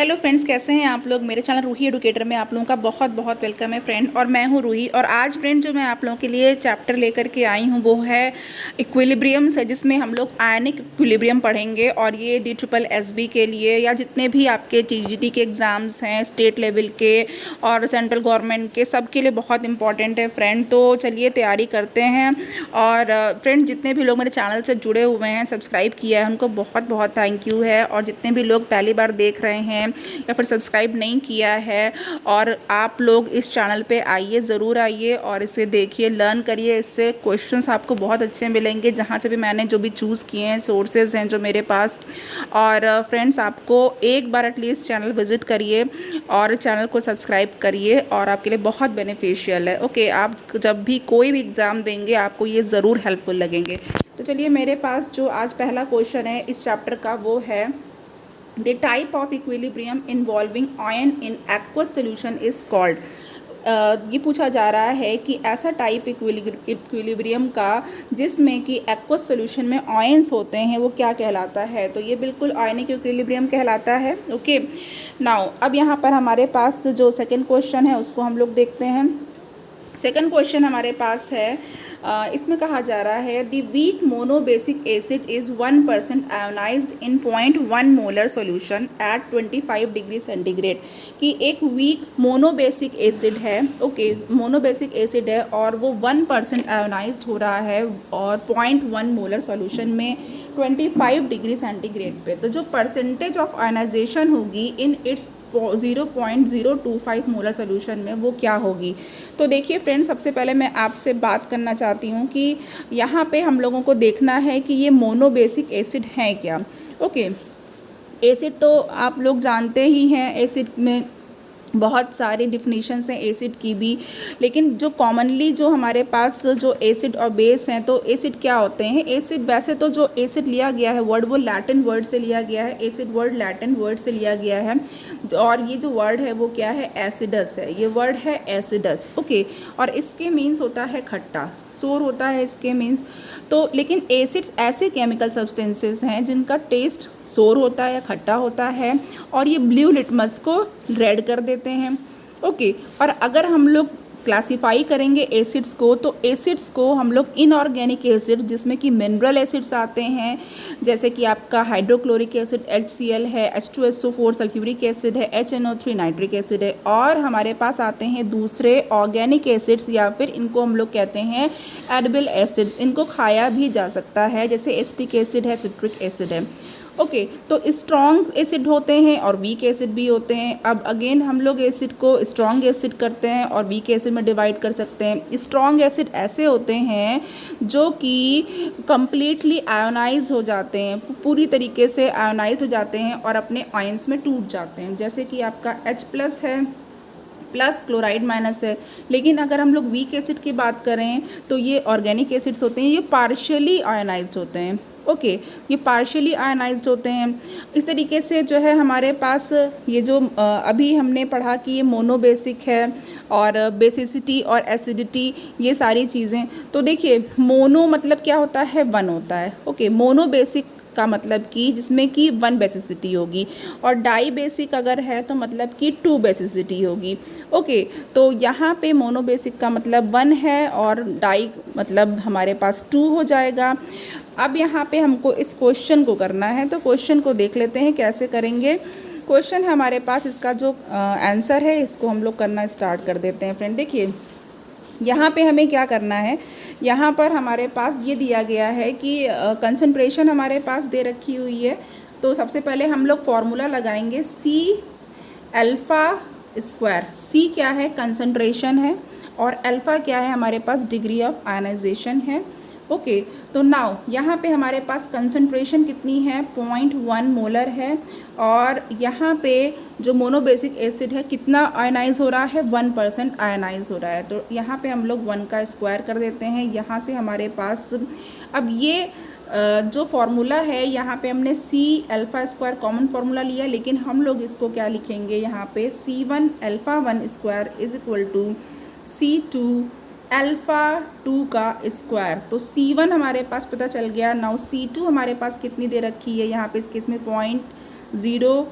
Hello friends, कैसे हैं आप लोग। मेरे चैनल रूही एडुकेटर में आप लोगों का बहुत बहुत वेलकम है फ्रेंड। और मैं हूं रूही। और आज फ्रेंड जो मैं आप लोगों के लिए चैप्टर लेकर के आई हूं वो है इक्विलिब्रियम्स है, जिसमें हम लोग आयनिक इक्विलिब्रियम पढ़ेंगे। और ये DSSB के लिए या जितने भी आपके TGT के एग्ज़ाम्स हैं स्टेट लेवल के और सेंट्रल गवर्नमेंट के, सब के लिए बहुत इंपॉर्टेंट है फ्रेंड। तो चलिए तैयारी करते हैं। और फ्रेंड जितने भी लोग मेरे चैनल से जुड़े हुए हैं, सब्सक्राइब किया है, उनको बहुत बहुत थैंक यू है। और जितने भी लोग पहली बार देख रहे हैं या फिर सब्सक्राइब नहीं किया है, और आप लोग इस चैनल पे आइए, ज़रूर आइए और इसे देखिए, लर्न करिए। इससे क्वेश्चंस आपको बहुत अच्छे मिलेंगे, जहाँ से भी मैंने जो भी चूज़ किए हैं, सोर्सेज हैं जो मेरे पास। और फ्रेंड्स आपको एक बार एटलीस्ट चैनल विज़िट करिए और चैनल को सब्सक्राइब करिए, और आपके लिए बहुत बेनिफिशियल है। ओके, आप जब भी कोई भी एग्ज़ाम देंगे आपको ये ज़रूर हेल्पफुल लगेंगे। तो चलिए, मेरे पास जो आज पहला क्वेश्चन है इस चैप्टर का वो है The type of equilibrium involving ion in aqueous solution is called। ये पूछा जा रहा है कि ऐसा टाइप इक्विलिब्रियम का जिसमें कि एक्वस सोल्यूशन में आयंस होते हैं वो क्या कहलाता है। तो ये बिल्कुल आयनिक इक्विलिब्रियम कहलाता है। ओके, नाउ अब यहाँ पर हमारे पास जो सेकंड क्वेश्चन है उसको हम लोग देखते हैं। सेकंड क्वेश्चन हमारे पास है, इसमें कहा जा रहा है the weak monobasic acid is 1% ionized in 0.1 molar solution at 25 degree centigrade. कि एक वीक मोनोबेसिक एसिड है, ओके, मोनोबेसिक एसिड है और वो 1% आयोनाइज्ड हो रहा है और 0.1 मोलर सोल्यूशन में 25 डिग्री सेंटीग्रेड पे। तो जो परसेंटेज ऑफ आयनाइजेशन होगी इन इट्स 0.025 मोलर सोल्यूशन में वो क्या होगी। तो देखिए फ्रेंड्स, सबसे पहले मैं आपसे बात करना चाहती हूँ कि यहाँ पे हम लोगों को देखना है कि ये मोनोबेसिक एसिड हैं क्या। ओके, एसिड तो आप लोग जानते ही हैं, एसिड में बहुत सारी डिफिनीशंस हैं एसिड की भी। लेकिन जो कॉमनली जो हमारे पास जो एसिड और बेस हैं, तो एसिड क्या होते हैं। एसिड वैसे तो जो एसिड लिया गया है वर्ड वो लैटिन वर्ड से लिया गया है। एसिड वर्ड लैटिन वर्ड से लिया गया है। और ये जो वर्ड है वो क्या है, एसिडस है। ये वर्ड है एसिडस। ओके, और इसके मीन्स होता है खट्टा, सोर होता है इसके मीन्स। तो लेकिन एसिड्स ऐसे केमिकल सब्सटेंसेस हैं जिनका टेस्ट सोर होता है या खट्टा होता है, और ये ब्लू लिटमस को रेड कर देते हैं। ओके, और अगर हम लोग क्लासिफाई करेंगे एसिड्स को, तो एसिड्स को हम लोग इनऑर्गेनिक एसिड्स, जिसमें कि मिनरल एसिड्स आते हैं, जैसे कि आपका हाइड्रोक्लोरिक एसिड HCl है, H2SO4 सल्फ्यूरिक एसिड है, HNO3 नाइट्रिक एसिड है। और हमारे पास आते हैं दूसरे ऑर्गेनिक एसिड्स, या फिर इनको हम लोग कहते हैं एडिबल एसिड्स। इनको खाया भी जा सकता है, जैसे एसिटिक एसिड है, सिट्रिक एसिड है। ओके, तो स्ट्रॉन्ग एसिड होते हैं और वीक एसिड भी होते हैं। अब अगेन हम लोग एसिड को स्ट्रॉन्ग एसिड करते हैं और वीक एसिड में डिवाइड कर सकते हैं। स्ट्रॉन्ग एसिड ऐसे होते हैं जो कि कंप्लीटली आयोनाइज हो जाते हैं, पूरी तरीके से आयोनाइज हो जाते हैं और अपने आयंस में टूट जाते हैं, जैसे कि आपका H+ है प्लस क्लोराइड माइनस है। लेकिन अगर हम लोग वीक एसिड की बात करें तो ये ऑर्गेनिक एसिड्स होते हैं, ये पार्शियली आयनाइज्ड होते हैं। ओके, ये पार्शियली आयनाइज्ड होते हैं। इस तरीके से जो है हमारे पास ये जो अभी हमने पढ़ा कि ये मोनोबेसिक है, और बेसिसिटी और एसिडिटी, ये सारी चीज़ें। तो देखिए, मोनो मतलब क्या होता है, वन होता है। ओके, मोनोबेसिक का मतलब कि जिसमें कि 1 बेसिसिटी होगी, और डाई बेसिक अगर है तो मतलब कि 2 बेसिसिटी होगी। ओके, तो यहाँ पे मोनोबेसिक का मतलब 1 है और डाई मतलब हमारे पास 2 हो जाएगा। अब यहाँ पे हमको इस क्वेश्चन को करना है, तो क्वेश्चन को देख लेते हैं कैसे करेंगे। क्वेश्चन है हमारे पास, इसका जो आंसर है इसको हम लोग करना स्टार्ट कर देते हैं फ्रेंड। देखिए, यहाँ पे हमें क्या करना है, यहाँ पर हमारे पास ये दिया गया है कि कंसंट्रेशन हमारे पास दे रखी हुई है। तो सबसे पहले हम लोग फॉर्मूला लगाएंगे C अल्फ़ा स्क्वायर। C क्या है, कंसंट्रेशन है, और अल्फ़ा क्या है, हमारे पास डिग्री ऑफ आयनाइजेशन है। ओके, तो नाउ यहाँ पे हमारे पास कंसंट्रेशन कितनी है, 0.1 मोलर है, और यहाँ पे जो मोनोबेसिक एसिड है कितना आयनाइज हो रहा है, 1% आयनाइज हो रहा है। तो यहाँ पे हम लोग 1 का स्क्वायर कर देते हैं। यहाँ से हमारे पास अब ये जो फार्मूला है, यहाँ पे हमने C alpha square common formula लिया, लेकिन हम लोग इसको क्या लिखेंगे, यहाँ पे C1 alpha 1 square is equal to C2 alpha 2 का स्क्वायर। तो C1 हमारे पास पता चल गया। नाउ C2 हमारे पास कितनी दे रखी है, यहाँ पे इस केस में 0.0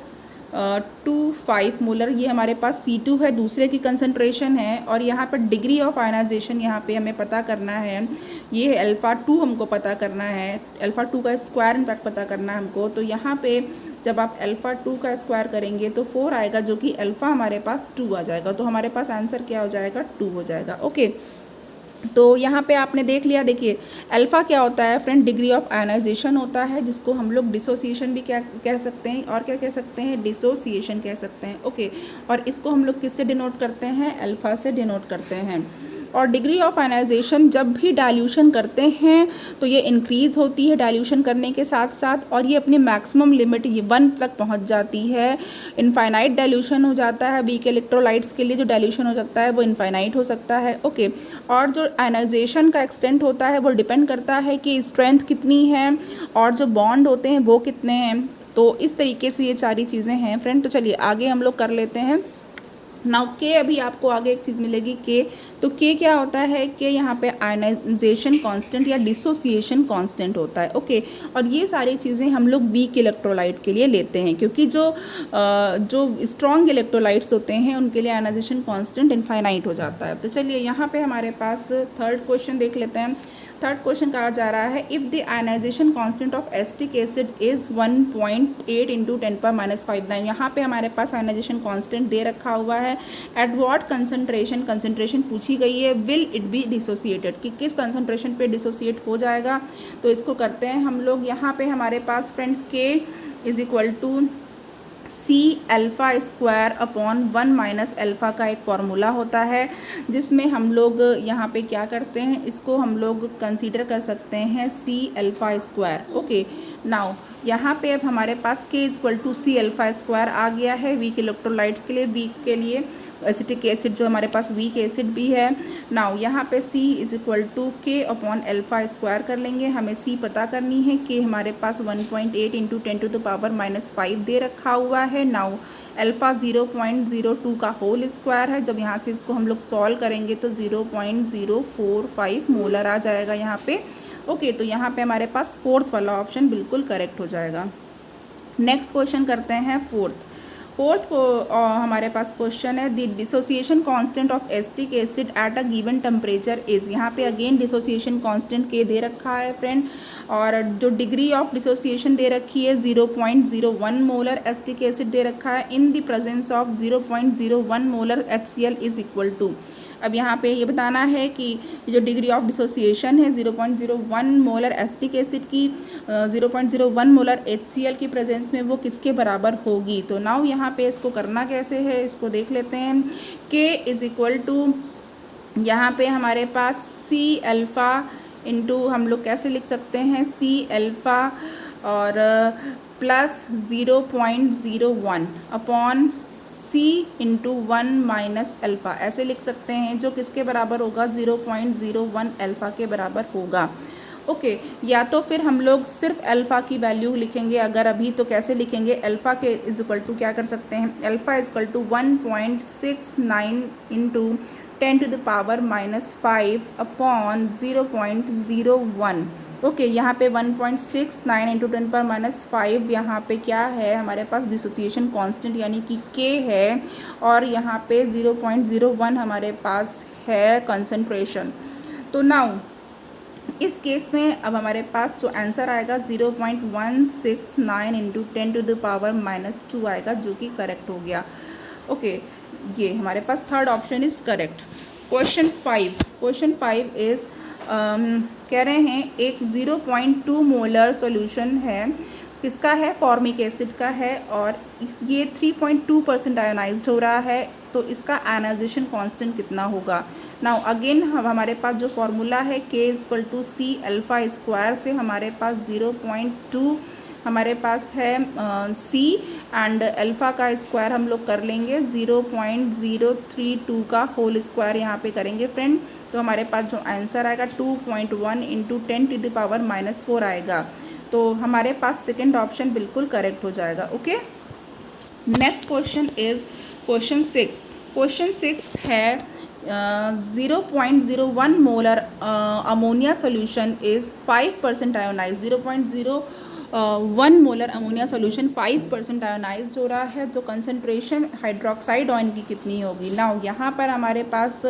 2.5 मोलर, ये हमारे पास C2 है, दूसरे की कंसनट्रेशन है। और यहाँ पर डिग्री ऑफ आयनाइजेशन यहाँ पे हमें पता करना है, ये है अल्फ़ा 2 हमको पता करना है, अल्फ़ा 2 का स्क्वायर इनफैक्ट पता करना है हमको। तो यहाँ पे जब आप अल्फ़ा 2 का स्क्वायर करेंगे तो 4 आएगा, जो कि अल्फ़ा हमारे पास 2 आ जाएगा। तो हमारे पास आंसर क्या हो जाएगा, 2 हो जाएगा। ओके, तो यहाँ पे आपने देख लिया। देखिए अल्फ़ा क्या होता है फ्रेंड, डिग्री ऑफ आयनाइजेशन होता है, जिसको हम लोग डिसोसिएशन भी क्या कह सकते हैं, और क्या कह सकते हैं, डिसोसिएशन कह सकते हैं। ओके, और इसको हम लोग किससे डिनोट करते हैं, अल्फ़ा से डिनोट करते हैं। और डिग्री ऑफ आयनाइजेशन जब भी डाइल्यूशन करते हैं तो ये इंक्रीज़ होती है डाइल्यूशन करने के साथ साथ, और ये अपनी मैक्सिमम लिमिट ये 1 तक पहुंच जाती है। इनफाइनाइट डाइल्यूशन हो जाता है, वीक इलेक्ट्रोलाइट्स के लिए जो डाइल्यूशन हो सकता है वो इनफाइनाइट हो सकता है। ओके, और जो आयनाइजेशन का एक्सटेंट होता है वो डिपेंड करता है कि स्ट्रेंथ कितनी है और जो बॉन्ड होते हैं वो कितने हैं। तो इस तरीके से ये सारी चीज़ें हैं फ्रेंड। तो चलिए आगे हम लोग कर लेते हैं। नाउ के, अभी आपको आगे एक चीज़ मिलेगी के। तो के क्या होता है, के यहाँ पे आयनाइजेशन कांस्टेंट या डिसोसिएशन कांस्टेंट होता है। ओके, और ये सारी चीज़ें हम लोग वीक इलेक्ट्रोलाइट के लिए लेते हैं, क्योंकि जो स्ट्रॉन्ग इलेक्ट्रोलाइट्स होते हैं उनके लिए आयनाइजेशन कांस्टेंट इनफाइनाइट हो जाता है। तो चलिए यहाँ पे हमारे पास थर्ड क्वेश्चन देख लेते हैं। थर्ड क्वेश्चन कहा जा रहा है, if the ionization constant of acetic acid is 1.8 into 10⁻⁵ यहाँ पे हमारे पास आयनाइजेशन कांस्टेंट दे रखा हुआ है। एट व्हाट कंसंट्रेशन, कंसंट्रेशन पूछी गई है, विल इट बी डिसोसिएटेड, कि किस कंसंट्रेशन पे डिसोसिएट हो जाएगा। तो इसको करते हैं हम लोग। यहाँ पे हमारे पास friend K is equal to C alpha square upon 1 minus alpha का एक फॉर्मूला होता है, जिसमें हम लोग यहाँ पे क्या करते हैं, इसको हम लोग कंसीडर कर सकते हैं C alpha square. Okay, now यहाँ पे अब हमारे पास के equal to C alpha square आ गया है वीक इलेक्ट्रोलाइट्स के लिए, वीक के लिए एसिटिक एसिड जो हमारे पास वीक एसिड भी है। नाउ यहाँ पे C इज़ इक्वल टू के अपॉन अल्फ़ा स्क्वायर कर लेंगे। हमें C पता करनी है कि हमारे पास 1.8 इंटू 10⁻⁵ दे रखा हुआ है। नाउ अल्फ़ा 0.02 का होल स्क्वायर है। जब यहाँ से इसको हम लोग सॉल्व करेंगे तो 0.045 मोलर आ जाएगा यहाँ पे। ओके, तो यहाँ पे हमारे पास फोर्थ वाला ऑप्शन बिल्कुल करेक्ट हो जाएगा। नेक्स्ट क्वेश्चन करते हैं फोर्थ को हमारे पास क्वेश्चन है, the dissociation constant of acetic acid at a given temperature is. यहाँ पे अगेन डिसोसिएशन कांस्टेंट के दे रखा है फ्रेंड, और जो डिग्री ऑफ डिसोसिएशन दे रखी है 0.01 मोलर एसिटिक एसिड दे रखा है in the presence of 0.01 molar HCl is equal to. अब यहाँ पे ये बताना है कि जो डिग्री ऑफ डिसोसिएशन है 0.01 मोलर एसिटिक एसिड की 0.01 मोलर HCl की प्रेजेंस में वो किसके बराबर होगी। तो नाउ यहाँ पे इसको करना कैसे है, इसको देख लेते हैं। के इज़ इक्वल टू यहाँ पे हमारे पास सी अल्फ़ा इंटू हम लोग कैसे लिख सकते हैं, सी अल्फ़ा और plus 0.01 upon C into 1 minus alpha, ऐसे लिख सकते हैं, जो किसके बराबर होगा, 0.01 अल्फ़ा के बराबर होगा। ओके, या तो फिर हम लोग सिर्फ अल्फ़ा की वैल्यू लिखेंगे अगर अभी, तो कैसे लिखेंगे, अल्फ़ा के इज इक्वल टू क्या कर सकते हैं, alpha is equal to 1.69 into 10⁻⁵ upon 0.01। Okay, यहाँ पे 1.69 इंटू 10⁻⁵ यहाँ पे क्या है हमारे पास, डिसोसिएशन कांस्टेंट यानी कि के है, और यहाँ पे 0.01 हमारे पास है कंसंट्रेशन। तो नाउ इस केस में अब हमारे पास जो आंसर आएगा 0.169 इंटू 10⁻⁻² आएगा, जो कि करेक्ट हो गया। ओके, ये हमारे पास third option is correct. Question 5 is कह रहे हैं एक 0.2 मोलर सॉल्यूशन है, किसका है, फॉर्मिक एसिड का है, और ये 3.2% आयोनाइज्ड हो रहा है। तो इसका आयनाइजेशन कांस्टेंट कितना होगा। नाउ अगेन हमारे पास जो फॉर्मूला है K equal to C alpha square से हमारे पास 0.2 हमारे पास है सी, एंड अल्फ़ा का स्क्वायर हम लोग कर लेंगे 0.032 का होल स्क्वायर यहाँ पे करेंगे फ्रेंड। तो हमारे पास जो आंसर आएगा 2.1 इंटू 10⁻⁻4 आएगा। तो हमारे पास सेकेंड ऑप्शन बिल्कुल करेक्ट हो जाएगा। Okay, next question is question 6 है 0.01 molar ammonia solution is 5% ionize. 0.01 1 molar ammonia solution 5% ionized हो रहा है, तो कंसनट्रेशन हाइड्रोक्साइड आयन की कितनी होगी। नाउ यहाँ पर हमारे पास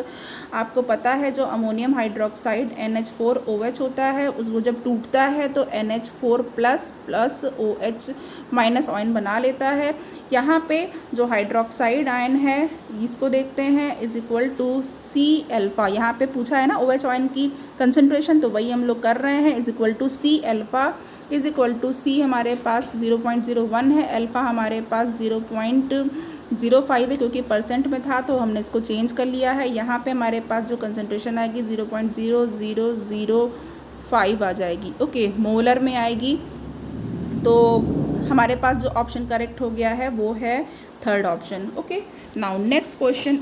आपको पता है जो अमोनियम हाइड्रोक्साइड NH4OH होता है, उसको जब टूटता है तो NH4 plus OH minus ion बना लेता है। यहाँ पे जो हाइड्रोक्साइड आयन है इसको देखते हैं is equal to C alpha. यहाँ पे पूछा है ना OH आयन की कंसनट्रेशन, तो वही हम लोग कर रहे हैं, is equal to C alpha is equal to C हमारे पास 0.01 है, अल्फ़ा हमारे पास 0.05 है, क्योंकि परसेंट में था तो हमने इसको चेंज कर लिया है। यहाँ पे हमारे पास जो कंसनट्रेशन आएगी 0.0005 आ जाएगी, ओके, मोलर में आएगी। तो हमारे पास जो ऑप्शन करेक्ट हो गया है वो है third option, okay. Now next question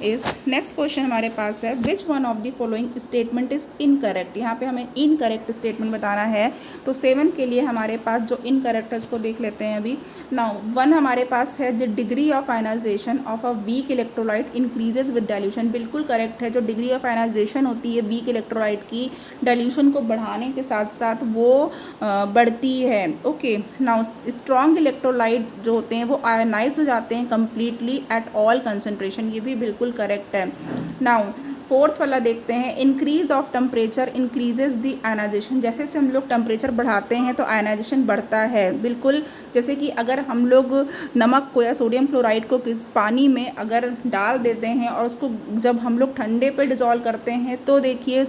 हमारे पास है which one of the following statement is incorrect. यहाँ पे हमें इनकरेक्ट स्टेटमेंट बताना है, तो 7 के लिए हमारे पास जो इनकरेक्ट है उसको देख लेते हैं अभी। नाउ 1 हमारे पास है the degree of ionization of a weak electrolyte increases with dilution. बिल्कुल करेक्ट है, जो डिग्री ऑफ आयनाइजेशन होती है वीक इलेक्ट्रोलाइट की, डाइल्यूशन को बढ़ाने के साथ साथ वो बढ़ती है, ओके। नाउ स्ट्रॉन्ग इलेक्ट्रोलाइट जो होते हैं वो आयनाइज हो जाते हैं कम्प्लीटली एट ऑल कंसनट्रेशन, ये भी बिल्कुल करेक्ट है। नाउ 4th वाला देखते हैं increase of temperature increases the ionization. जैसे जैसे हम लोग टेम्परेचर बढ़ाते हैं तो आयनाइजेशन बढ़ता है, बिल्कुल। जैसे कि अगर हम लोग नमक को या सोडियम क्लोराइड को किस पानी में अगर डाल देते हैं और उसको जब हम लोग ठंडे पे डिज़ोल्व करते हैं तो देखिए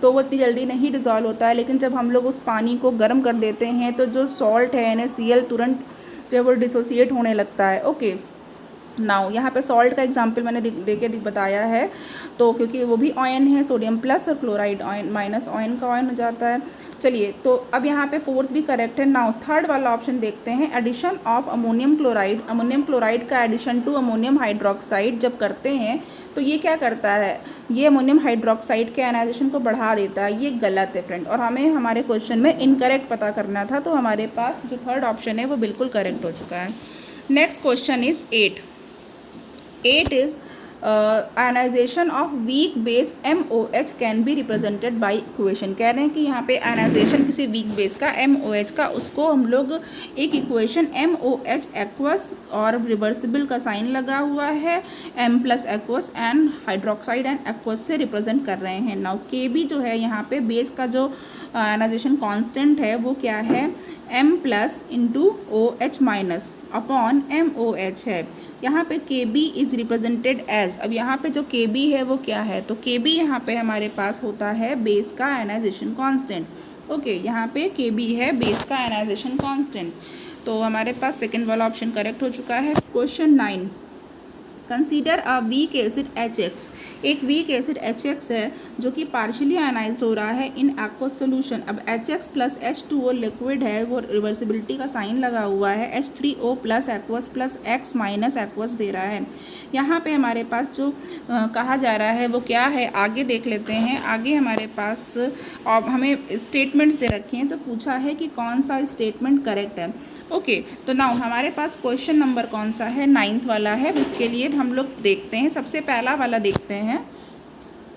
तो वो इतनी जल्दी नहीं डिज़ोल्व होता है, लेकिन जब हम लोग उस पानी को गर्म कर देते हैं तो जो सॉल्ट है NaCl तुरंत जो वो डिसोसिएट होने लगता है, ओके। नाउ यहाँ पे सॉल्ट का एग्जांपल मैंने देके बताया है, तो क्योंकि वो भी आयन है, सोडियम प्लस और क्लोराइड आयन माइनस आयन का आयन हो जाता है। चलिए, तो अब यहाँ पे 4th भी करेक्ट है। नाउ 3rd वाला ऑप्शन देखते हैं एडिशन ऑफ अमोनियम क्लोराइड का एडिशन टू अमोनियम हाइड्रोक्साइड जब करते हैं तो ये क्या करता है, ये अमोनियम हाइड्रोक्साइड के आयनाइजेशन को बढ़ा देता है। ये गलत है फ्रेंड, और हमें हमारे क्वेश्चन में इनकरेक्ट पता करना था, तो हमारे पास जो 3rd ऑप्शन है वो बिल्कुल करेक्ट हो चुका है। Next question is 8 is ionization of weak base MOH can be represented by equation. कह रहे हैं कि यहाँ पे आयनाइजेशन किसी वीक बेस का MOH का, उसको हम लोग एक इक्वेशन MOH एक्वस और रिवर्सिबल का साइन लगा हुआ है M plus aqueous and hydroxide and aqueous से रिप्रेजेंट कर रहे हैं। नाउ KB जो है यहाँ पे बेस का जो आयनाइजेशन कांस्टेंट है वो क्या है, M plus into OH minus upon MOH है। यहाँ पे KB इज रिप्रेजेंटेड एज, अब यहाँ पे जो KB है वो क्या है, तो KB यहाँ पे हमारे पास होता है बेस का आयनाइजेशन कांस्टेंट, ओके। यहाँ पे KB है बेस का आयनाइजेशन कांस्टेंट, तो हमारे पास सेकंड वाला ऑप्शन करेक्ट हो चुका है। Question 9 consider a weak acid HX। एक वीक एसिड HX है जो कि पार्शियली आयनाइज्ड हो रहा है इन एक्वस सोल्यूशन। अब HX प्लस H2O लिक्विड है, वो रिवर्सिबिलिटी का साइन लगा हुआ है, H3O plus aqueous plus X minus aqueous दे रहा है। यहाँ पे हमारे पास जो कहा जा रहा है वो क्या है, आगे देख लेते हैं। आगे हमारे पास हमें स्टेटमेंट्स दे रखे हैं, तो पूछा है कि कौन सा स्टेटमेंट करेक्ट है, ओके। तो नाउ हमारे पास क्वेश्चन नंबर कौन सा है, 9th वाला है। उसके लिए हम लोग देखते हैं, सबसे पहला वाला देखते हैं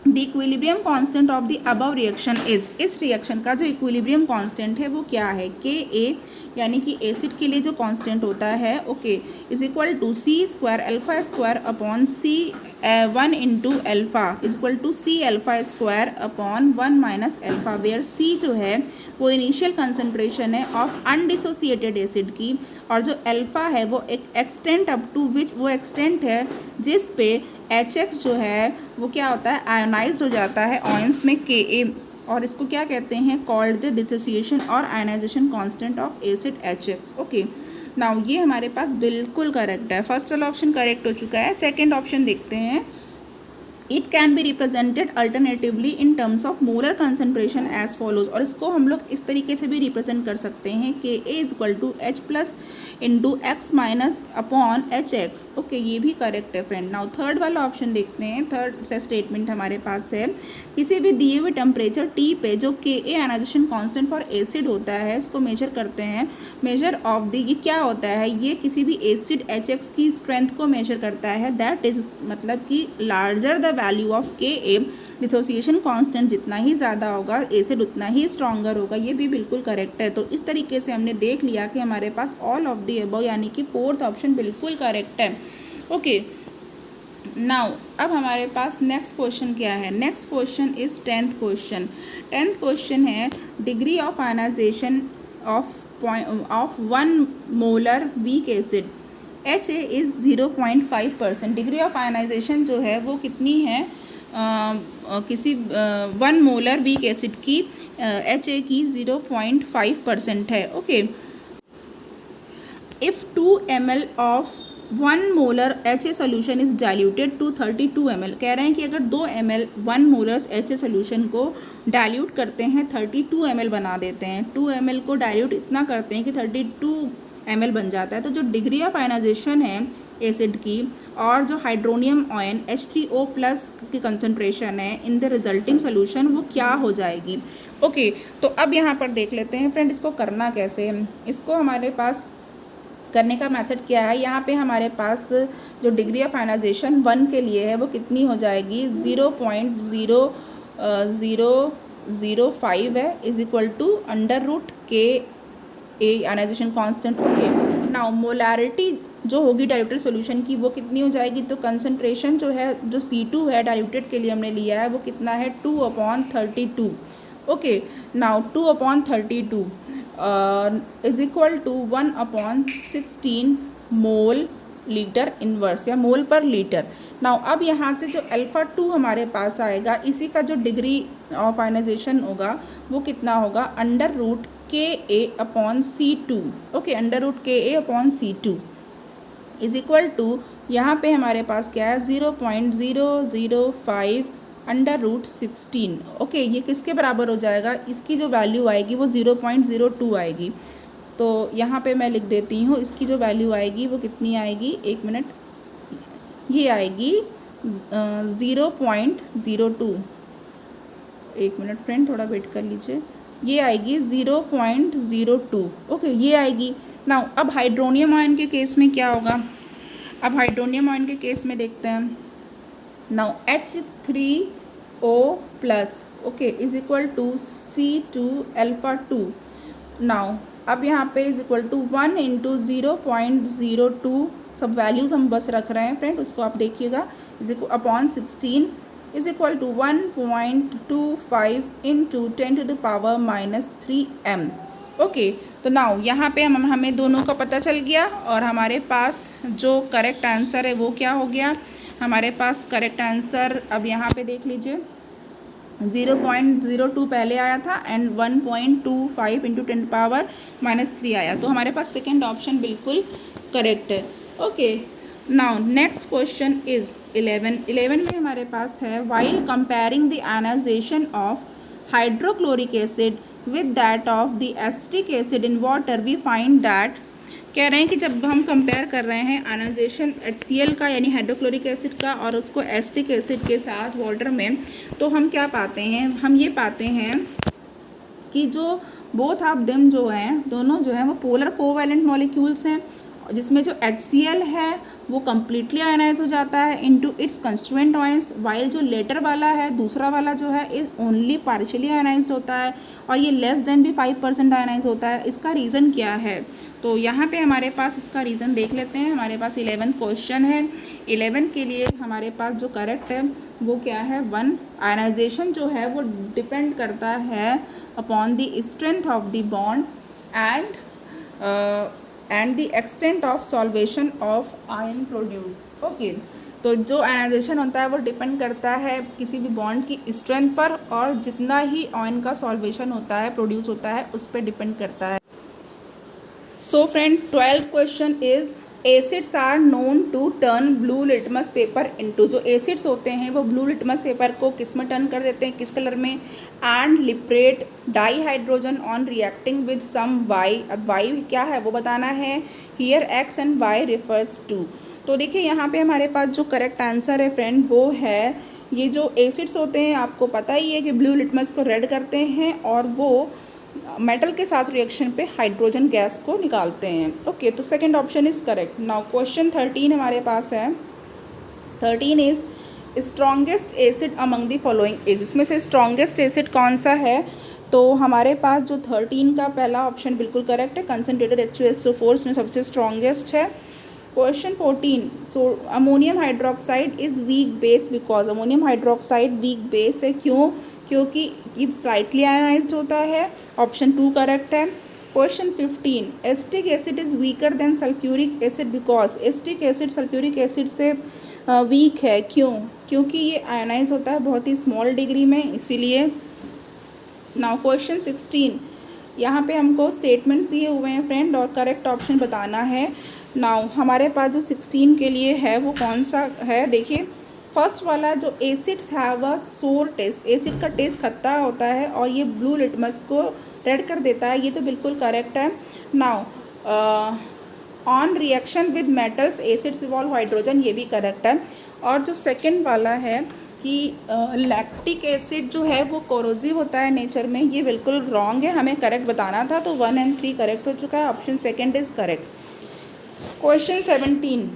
the equilibrium constant of the above reaction is. इस रिएक्शन का जो इक्विलिब्रियम कांस्टेंट है वो क्या है, Ka, यानी कि एसिड के लिए जो कांस्टेंट होता है, okay, is equal to C² alpha square upon C1 into alpha is equal to C alpha square upon 1 minus alpha, where C जो है वो इनिशियल कंसनट्रेशन है ऑफ अनडिसोसिएटेड एसिड की, और जो अल्फा है वो एक एक्सटेंट अप टू विच, वो एक्सटेंट है जिस पे HX जो है वो क्या होता है, आयोनाइज्ड हो जाता है आयंस में Ka, और इसको क्या कहते हैं, कॉल्ड द डिसोसिएशन और ionization constant of acid HX, okay. Now ये हमारे पास बिल्कुल करेक्ट है, फर्स्ट वाला ऑप्शन करेक्ट हो चुका है। सेकंड ऑप्शन देखते हैं, it can be represented alternatively in terms of molar concentration as follows, और इसको हम लोग इस तरीके से भी रिप्रेजेंट कर सकते हैं कि A is equal to H plus into X minus upon HX, okay, ये भी करेक्ट है फ्रेंड। नाउ थर्ड वाला ऑप्शन देखते हैं। थर्ड से स्टेटमेंट हमारे पास है, किसी भी दिए हुए टेम्परेचर T पे जो Ka ionization constant for acid होता है इसको मेजर करते हैं। मेजर ऑफ द, ये क्या होता है, ये किसी भी एसिड HX की स्ट्रेंथ को मेजर करता है, दैट इज मतलब कि लार्जर द वैल्यू ऑफ के ए, डिसोसिएशन कांस्टेंट जितना ही ज़्यादा होगा एसिड उतना ही स्ट्रॉन्गर होगा। ये भी बिल्कुल करेक्ट है। तो इस तरीके से हमने देख लिया कि हमारे पास ऑल ऑफ द अबव यानी कि फोर्थ ऑप्शन बिल्कुल करेक्ट है। ओके, नाउ अब हमारे पास नेक्स्ट क्वेश्चन क्या है। Next question is 10th question. 10th question है degree of ionization of 1 molar weak acid HA is 0.5%। Degree of ionization जो है वो कितनी है किसी 1 मोलर वीक एसिड की HA की 0.5% है। Okay, if 2 ml of 1 molar HA solution is diluted to 32 ml। कह रहे हैं कि अगर 2 ml 1 मोलर HA सोल्यूशन को डाइल्यूट करते हैं 32 ml बना देते हैं। 2 ml को डाइल्यूट इतना करते हैं कि 32 ml बन जाता है। तो जो डिग्री ऑफ आयनाइजेशन है एसिड की और जो हाइड्रोनियम आयन H3O प्लस की कंसनट्रेशन है इन द रिजल्टिंग सोल्यूशन वो क्या हो जाएगी। ओके, तो अब यहाँ पर देख लेते हैं फ्रेंड इसको करना कैसे है। इसको हमारे पास करने का मेथड क्या है। यहाँ पे हमारे पास जो डिग्री ऑफ आयनाइजेशन 1 के लिए है वो कितनी हो जाएगी 0.0005 है is equal to √Ka ionization constant. Okay, now molarity जो होगी डाइल्यूटेड सॉल्यूशन की वो कितनी हो जाएगी। तो कंसंट्रेशन जो है जो C2 है डाइल्यूटेड के लिए हमने लिया है वो कितना है 2/32। Okay, now 2/32 is equal to 1/16 mole litre inverse या मोल पर लीटर। नाउ अब यहाँ से जो α2 हमारे पास आएगा इसी का जो डिग्री ऑफ आयनाइजेशन होगा वो कितना होगा √Ka/C2। Okay, √Ka/C2 is equal to यहाँ पे हमारे पास क्या है 0.005 √16। ओके, ये किसके बराबर हो जाएगा। इसकी जो वैल्यू आएगी वो 0.02 आएगी। तो यहाँ पे मैं लिख देती हूँ इसकी जो वैल्यू आएगी वो कितनी आएगी, एक मिनट, ये आएगी 0.02। एक मिनट फ्रेंड थोड़ा वेट कर लीजिए, ये आएगी 0.02। ओके, ये आएगी। नाउ अब हाइड्रोनियम आयन के केस में क्या होगा। अब हाइड्रोनियम आयन के केस में देखते हैं। Now H3O plus okay is equal to C2α2। Now अब यहाँ पे इज इक्वल टू 1 × 0.02 सब वैल्यूज़ हम बस रख रहे हैं फ्रेंड, उसको आप देखिएगा is equal upon 16 is equal to 1.25 × 10⁻³ m। Okay, तो नाउ यहाँ पे हमें दोनों का पता चल गया और हमारे पास जो करेक्ट आंसर है वो क्या हो गया। हमारे पास करेक्ट आंसर अब यहाँ पे देख लीजिए 0.02 पहले आया था एंड 1.25 × 10⁻³ आया। तो हमारे पास सेकेंड ऑप्शन बिल्कुल करेक्ट है। Okay, now next question is 11 में हमारे पास है while comparing the ionization of hydrochloric acid with that of the acetic acid in water we find that. कह रहे हैं कि जब हम कंपेयर कर रहे हैं आयनाइजेशन HCl का यानी हाइड्रोक्लोरिक एसिड का और उसको एसिटिक एसिड के साथ वाटर में, तो हम क्या पाते हैं, हम ये पाते हैं कि जो बोथ ऑफ देम जो हैं दोनों जो हैं वो पोलर कोवैलेंट मॉलिक्यूल्स हैं, जिसमें जो HCl है वो कम्प्लीटली आयनाइज हो जाता है into its constituent ions, while जो लेटर वाला है दूसरा वाला जो है इज़ ओनली पार्शियली आयनाइज्ड होता है और ये लेस देन भी 5% आयनाइज होता है। इसका रीज़न क्या है, तो यहाँ पे हमारे पास इसका रीज़न देख लेते हैं। हमारे पास 11th क्वेश्चन है। 11 के लिए हमारे पास जो करेक्ट है वो क्या है 1, आयनाइजेशन जो है वो डिपेंड करता है upon the strength of the bond and the extent of solvation of ion produced. Okay, तो जो आयनाइजेशन होता है वो डिपेंड करता है किसी भी बॉन्ड की स्ट्रेंथ पर और जितना ही आयन का सॉल्वेशन होता है प्रोड्यूस होता है उस पर डिपेंड करता है। So friend 12th question is acids are known to turn blue litmus paper into. जो एसिड्स होते हैं वो ब्लू लिटमस पेपर को किस में टर्न कर देते हैं, किस कलर में, and liberate dihydrogen on reacting with some Y. अब वाई क्या है वो बताना है। Here X and Y refers to. तो देखिए यहाँ पे हमारे पास जो करेक्ट आंसर है फ्रेंड वो है ये जो एसिड्स होते हैं आपको पता ही है कि ब्लू लिटमस को रेड करते हैं और वो मेटल के साथ रिएक्शन पे हाइड्रोजन गैस को निकालते हैं। ओके, तो second option is correct. Now question 13 हमारे पास है। 13 is strongest acid among the following is, इसमें से स्ट्रॉन्गेस्ट एसिड कौन सा है? तो हमारे पास जो 13 का पहला ऑप्शन बिल्कुल करेक्ट है, कंसनट्रेटेड H2SO4 इसमें सबसे स्ट्रॉन्गेस्ट है। Question 14, so ammonium hydroxide is weak base because, ammonium hydroxide weak base है क्यों? क्योंकि ये स्लाइटली आयनाइज्ड होता है, ऑप्शन 2 करेक्ट है। Question 15, acetic acid is weaker then sulphuric acid because, acetic acid sulphuric acid से वीक है क्यों? क्योंकि ये आयनाइज होता है बहुत ही स्मॉल डिग्री में, इसीलिए। नाउ क्वेश्चन 16, यहाँ पे हमको स्टेटमेंट्स दिए हुए हैं फ्रेंड और करेक्ट ऑप्शन बताना है। नाउ हमारे पास जो 16 के लिए है वो कौन सा है, देखिए फर्स्ट वाला जो एसिड्स हैव अ सोर टेस्ट, एसिड का टेस्ट खट्टा होता है और ये ब्लू लिटमस को रेड कर देता है, ये तो बिल्कुल करेक्ट है। Now on reaction with metals acids evolve hydrogen, ये भी करेक्ट है। और जो सेकंड वाला है कि लैक्टिक एसिड जो है वो कोरोसिव होता है नेचर में, ये बिल्कुल रॉन्ग है, हमें करेक्ट बताना था, तो 1 और 3 करेक्ट हो चुका है, option second is correct. Question 17,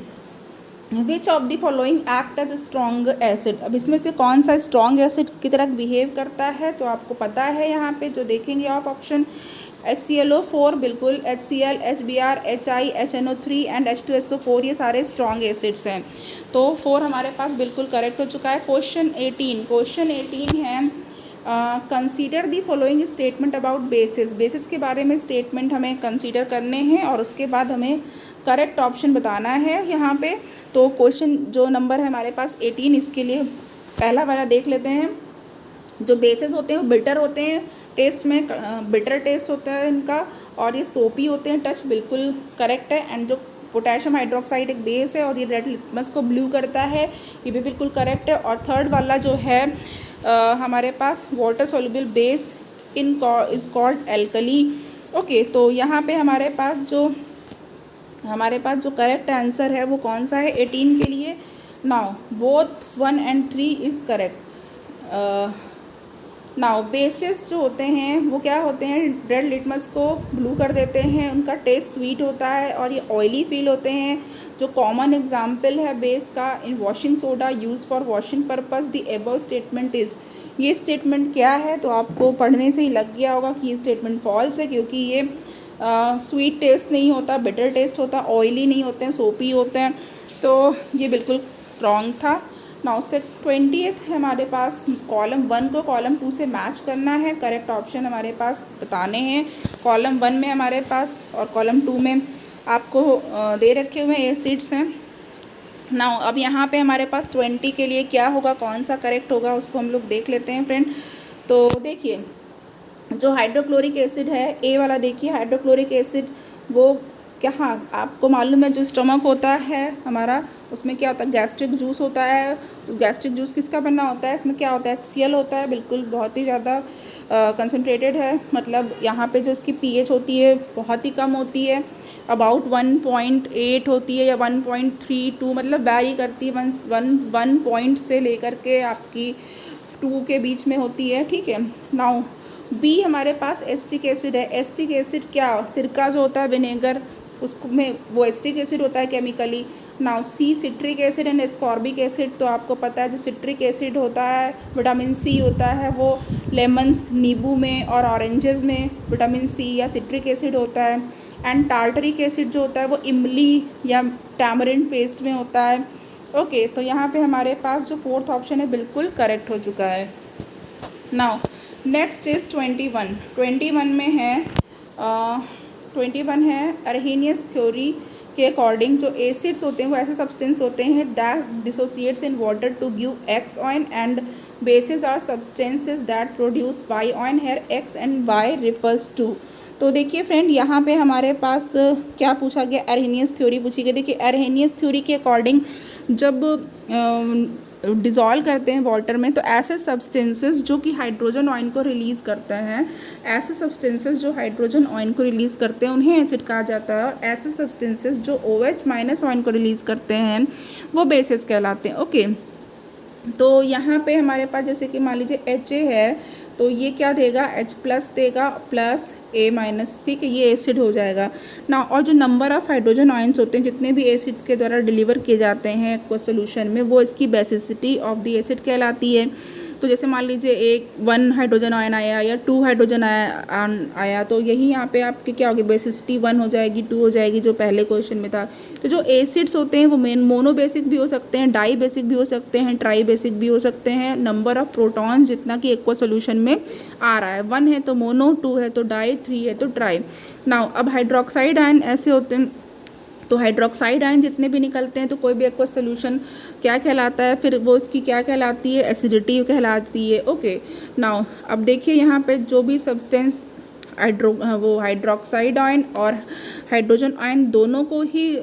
which of the following act as strong acid, अब इसमें से कौन सा स्ट्रॉन्ग एसिड की तरह बिहेव करता है? तो आपको पता है यहाँ पे जो देखेंगे आप ऑप्शन HClO4 बिल्कुल, HCl, HBr, HI, HNO3 and H2SO4 ये सारे स्ट्रॉन्ग एसिड्स हैं, तो 4 हमारे पास बिल्कुल करेक्ट हो चुका है। क्वेश्चन 18 है consider the following statement about basis, basis के बारे में स्टेटमेंट हमें कंसीडर करने हैं और उसके बाद हमें करेक्ट ऑप्शन बताना है यहाँ पे। तो क्वेश्चन जो नंबर है हमारे पास 18, इसके लिए पहला वाला देख लेते हैं। जो बेसिस होते हैं वो बिटर होते हैं, टेस्ट में बिटर टेस्ट होता है इनका, और ये सोपी होते हैं, टच बिल्कुल करेक्ट है। एंड जो पोटेशियम हाइड्रोक्साइड एक बेस है और ये रेड लिटमस को ब्लू करता है, ये भी बिल्कुल करेक्ट है। और थर्ड वाला जो है हमारे पास water soluble base is called alkali. Okay, तो यहाँ पे हमारे पास जो करेक्ट आंसर है वो कौन सा है 18 के लिए? नाउ बोथ 1 और 3 इज़ करेक्ट। नाउ बेसिस जो होते हैं वो क्या होते हैं, रेड लिटमस को ब्लू कर देते हैं, उनका टेस्ट स्वीट होता है और ये ऑयली फील होते हैं। जो कॉमन एग्जाम्पल है बेस का, in washing soda use for washing purpose, the above statement is, ये स्टेटमेंट क्या है? तो आपको पढ़ने से ही लग गया होगा कि ये स्टेटमेंट फॉल्स है, क्योंकि ये स्वीट टेस्ट नहीं होता, बिटर टेस्ट होता, ऑयली नहीं होते हैं, सोपी होते हैं, तो ये बिल्कुल रॉन्ग था। नाउ से 20th है हमारे पास, कॉलम 1 को कॉलम 2 से मैच करना है, करेक्ट ऑप्शन हमारे पास बताने हैं। कॉलम 1 में हमारे पास और कॉलम 2 में आपको दे रखे हुए एसिड्स हैं। नाउ अब यहाँ पे हमारे पास 20 के लिए क्या होगा, कौन सा करेक्ट होगा, उसको हम लोग देख लेते हैं फ्रेंड। तो देखिए जो हाइड्रोक्लोरिक एसिड है, ए वाला देखिए हाइड्रोक्लोरिक एसिड, वो क्या, हाँ आपको मालूम है जो स्टमक होता है हमारा, उसमें क्या होता है, गैस्ट्रिक जूस होता है। गैस्ट्रिक जूस किसका बनना होता है, इसमें क्या होता है, HCl होता है, बिल्कुल बहुत ही ज़्यादा कंसनट्रेटेड है, मतलब यहाँ पे जो इसकी pH होती है बहुत ही कम होती है, अबाउट 1.8 होती है या 1.32, मतलब वैरी करती है, 1 पॉइंट से लेकर के आपकी 2 के बीच में होती है, ठीक है। नाउ बी हमारे पास एस्टिक एसिड है। एस्टिक एसिड क्या, सिरका जो होता है विनेगर, उसमें वो एस्टिक एसिड होता है chemically. Now see citric acid and ascorbic acid, तो आपको पता है जो सिट्रिक एसिड होता है विटामिन सी होता है, वो लेमन्स नींबू में और ऑरेंजेस में विटामिन सी या सिट्रिक एसिड होता है। एंड टार्टरिक एसिड जो होता है वो इमली या टैमरिंड पेस्ट में होता है। ओके, तो यहाँ पे हमारे पास जो 4th ऑप्शन है बिल्कुल करेक्ट हो चुका है। नाउ नेक्स्ट इज़ 21 में है 21 है अर्हेनियस थ्योरी के अकॉर्डिंग जो एसिड्स होते हैं वो ऐसे सब्सटेंस होते हैं that dissociates in water to give X ion and bases are substances that produce Y ion, here X and Y refers to. तो देखिए फ्रेंड यहाँ पे हमारे पास क्या पूछा गया, अर्हेनियस थ्योरी पूछी गई। देखिए अर्हेनियस थ्योरी के अकॉर्डिंग जब डिज़ोल्व करते हैं वाटर में, तो ऐसे सब्सटेंसेस जो कि हाइड्रोजन आयन को रिलीज़ करते हैं, ऐसे सब्सटेंसेस जो हाइड्रोजन आयन को रिलीज़ करते हैं उन्हें एसिड कहा जाता है, और ऐसे सब्सटेंसेस जो OH माइनस आयन को रिलीज़ करते हैं वो बेसिस कहलाते हैं। ओके, तो यहाँ पे हमारे पास जैसे कि मान लीजिए HA है, तो ये क्या देगा, H प्लस देगा प्लस A माइनस, ठीक है, ये एसिड हो जाएगा ना। और जो नंबर ऑफ़ हाइड्रोजन आयंस होते हैं जितने भी एसिड्स के द्वारा डिलीवर किए जाते हैं एक्वा सोल्यूशन में, वो इसकी बेसिसिटी ऑफ द एसिड कहलाती है। तो जैसे मान लीजिए एक 1 हाइड्रोजन आयन आया या 2 हाइड्रोजन आया, तो यही यहाँ पे आपकी क्या होगी, बेसिसिटी 1 हो जाएगी, 2 हो जाएगी, जो पहले क्वेश्चन में था। तो जो एसिड्स होते हैं वो मोनो बेसिक भी हो सकते हैं, डाई बेसिक भी हो सकते हैं, ट्राई बेसिक भी हो सकते हैं। नंबर ऑफ प्रोटॉन्स जितना कि एक्वा सोल्यूशन में आ रहा है, 1 है तो मोनो, 2 है तो डाई, 3 है तो ट्राई। नाउ अब हाइड्रोक्साइड आयन ऐसे होते हैं, तो हाइड्रोक्साइड आयन जितने भी निकलते हैं तो कोई भी एक्वा सोल्यूशन क्या कहलाता है, फिर वो इसकी क्या कहलाती है, एसिडिटी कहलाती है। ओके, नाउ अब देखिए यहाँ पे जो भी सब्सटेंस वो हाइड्रोक्साइड आयन और हाइड्रोजन आयन दोनों को ही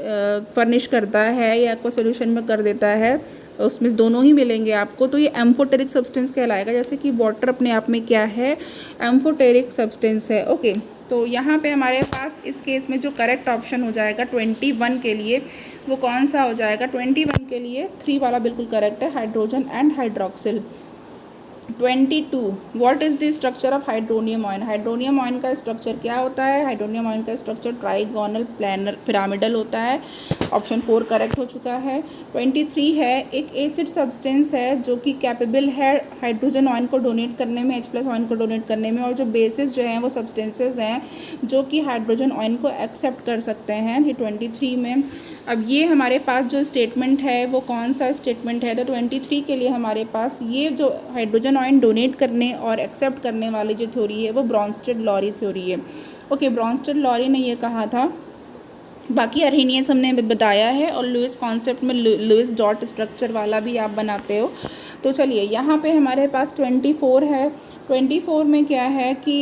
फर्निश करता है या एक्वा सोल्यूशन में कर देता है, उसमें दोनों ही मिलेंगे आपको, तो ये एम्फोटेरिक सब्सटेंस कहलाएगा। जैसे कि वाटर अपने आप में क्या है, एम्फोटेरिक सब्सटेंस है। ओके, तो यहाँ पे हमारे पास इस केस में जो करेक्ट ऑप्शन हो जाएगा 21 के लिए, वो कौन सा हो जाएगा, 21 के लिए 3 वाला बिल्कुल करेक्ट है, hydrogen and hydroxyl. 22 what is the structure of hydronium ion. Hydronium ion का स्ट्रक्चर क्या होता है, हाइड्रोनियम आयन का स्ट्रक्चर ट्राइगोनल प्लानर पिरामिडल होता है। ऑप्शन 4 करेक्ट हो चुका है। 23 है, एक एसिड सब्सटेंस है जो कि कैपेबल है हाइड्रोजन आयन को डोनेट करने में, H प्लस आयन को डोनेट करने में, और जो बेसिस जो हैं वो सब्सटेंसेस हैं जो कि हाइड्रोजन आयन को एक्सेप्ट कर सकते हैं, ये 23 में। अब ये हमारे पास जो स्टेटमेंट है वो कौन सा स्टेटमेंट है, तो 23 के लिए हमारे पास ये जो हाइड्रोजन आयन डोनेट करने और एक्सेप्ट करने वाली जो थ्योरी है वो ब्रॉन्स्टेड-लॉरी थ्योरी है। ओके, ब्रॉन्स्टेड-लॉरी ने ये कहा था, बाकी अरहेनियस हमने बताया है, और लुईस कॉन्सेप्ट में लुईस डॉट स्ट्रक्चर वाला भी आप बनाते हो। तो चलिए यहाँ पे हमारे पास 24 है। 24 में क्या है कि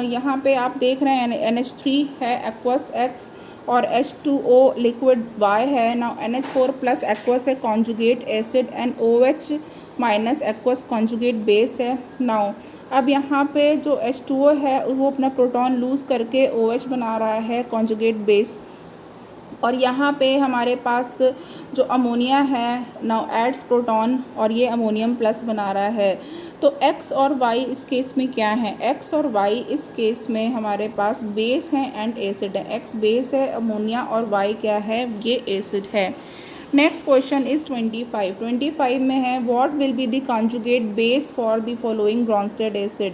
यहाँ पे आप देख रहे हैं NH3 है, एक्वस X, और H2O लिक्विड Y है। नाउ NH4 प्लस एक्वस है, conjugate acid, and OH minus aqueous conjugate base है। नाउ अब यहाँ पे जो H2O है वो अपना प्रोटॉन लूज़ करके OH बना रहा है, कॉन्जुगेट बेस, और यहाँ पे हमारे पास जो अमोनिया है नाउ एड्स प्रोटॉन, और ये अमोनियम प्लस बना रहा है। तो X और Y इस केस में क्या है, X और Y इस केस में हमारे पास बेस हैं एंड एसिड है। X बेस है अमोनिया, और Y क्या है, ये एसिड है। नेक्स्ट क्वेश्चन इज़ 25 में है, what will be the conjugate base for the following Brønsted acid,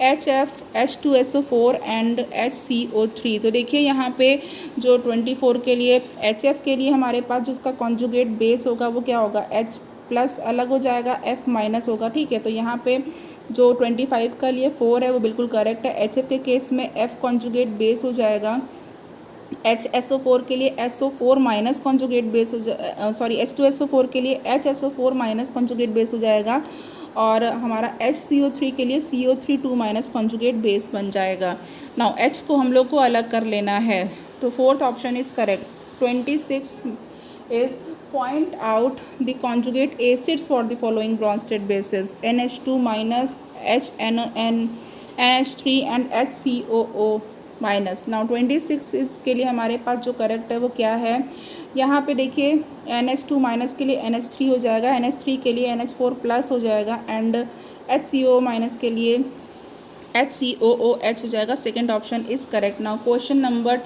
HF, H2SO4 and HCO3। तो देखिए यहाँ पे जो 24 के लिए HF के लिए हमारे पास जो उसका कॉन्जुगेट बेस होगा वो क्या होगा, H प्लस अलग हो जाएगा, F माइनस होगा, ठीक है। तो यहाँ पे जो 25 का लिए 4 है वो बिल्कुल करेक्ट है। HF के केस में F कॉन्जुगेट बेस हो जाएगा, HSO4 के लिए SO4 माइनस कॉन्जुगेट बेस हो H2SO4 के लिए HSO4 माइनस कॉन्जुगेट बेस हो जाएगा, और हमारा HCO3 के लिए CO3 माइनस कॉन्जुगेट बेस बन जाएगा। नाउ H को हम लोग को अलग कर लेना है, तो 4th option is correct. 26 is point out the conjugate acids for the following Brønsted basis, NH2 minus, NH3 and HCOO minus. Now 26 के लिए हमारे पास जो करेक्ट है वो क्या है, यहाँ पे देखिए NH2 माइनस के लिए NH3 हो जाएगा, NH3 के लिए NH4 प्लस हो जाएगा, एंड HCO माइनस के लिए HCOOH हो जाएगा। Second option is correct. Now question number